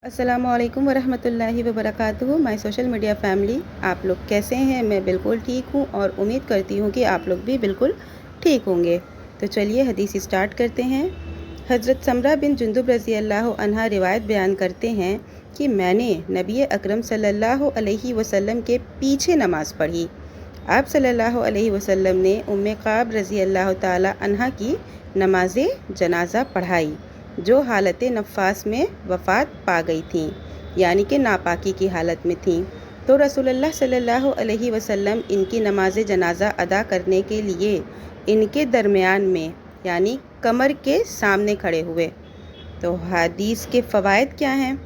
अस्सलामुअलैकुम वरहमतुल्लाहि वबरकातुहू। My social media family, आप लोग कैसे हैं? मैं बिल्कुल ठीक हूँ और उम्मीद करती हूँ कि आप लोग भी बिल्कुल ठीक होंगे। तो चलिए हदीस स्टार्ट करते हैं। हज़रत समरा बिन जुंदुब रज़ी अल्लाह अन्हा रिवायत बयान करते हैं कि मैंने नबी अकरम सल्लल्लाहु अलैहि वसल्लम के पीछे नमाज़ पढ़ी। आप सल्लल्लाहु अलैहि वसल्लम ने उम्मे क़ाब रज़ी अल्लाह ताला अन्हा की नमाज़ जनाज़ा पढ़ाई, जो हालत नफ़ास में वफ़ात पा गई थीं, यानी कि नापाकी की हालत में थीं। तो रसूलुल्लाह सल्लल्लाहु अलैहि वसल्लम इनकी नमाज़ जनाज़ा अदा करने के लिए इनके दरमियान में यानी कमर के सामने खड़े हुए। तो हदीस के फ़वाइद क्या हैं?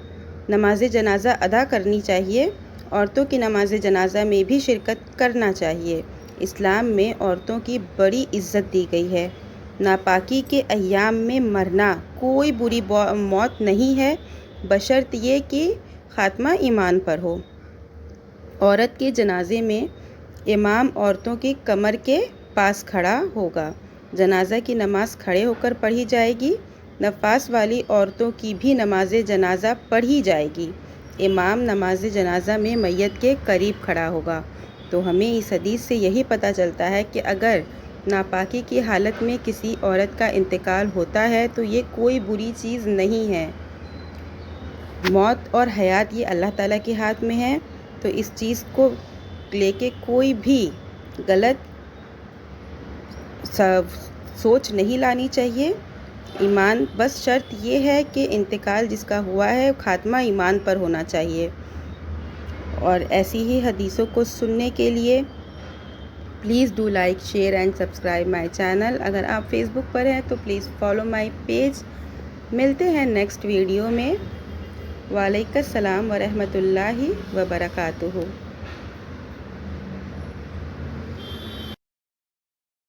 नमाज़ जनाज़ा अदा करनी चाहिए। औरतों की नमाज़ जनाज़ा में भी शिरकत करना चाहिए। इस्लाम में औरतों की बड़ी इज़्ज़त दी गई है। नापाकी के अय्याम में मरना कोई बुरी मौत नहीं है, बशर्त ये कि ख़ात्मा ईमान पर हो। औरत के जनाजे में इमाम औरतों की कमर के पास खड़ा होगा। जनाजा की नमाज़ खड़े होकर पढ़ी जाएगी। नफास वाली औरतों की भी नमाज जनाजा पढ़ी जाएगी। इमाम नमाज जनाजा में मैयत के करीब खड़ा होगा। तो हमें इस हदीस से यही पता चलता है कि अगर नापाकी की हालत में किसी औरत का इंतकाल होता है तो ये कोई बुरी चीज़ नहीं है। मौत और हयात ये अल्लाह ताला के हाथ में है। तो इस चीज़ को लेके कोई भी गलत सोच नहीं लानी चाहिए। ईमान, बस शर्त ये है कि इंतकाल जिसका हुआ है ख़ात्मा ईमान पर होना चाहिए। और ऐसी ही हदीसों को सुनने के लिए please do like, share and subscribe my channel. अगर आप फेसबुक पर हैं तो प्लीज़ फॉलो माय पेज। मिलते हैं नेक्स्ट वीडियो में। वालेकुम सलाम व रहमतुल्लाहि व बरकातुहू।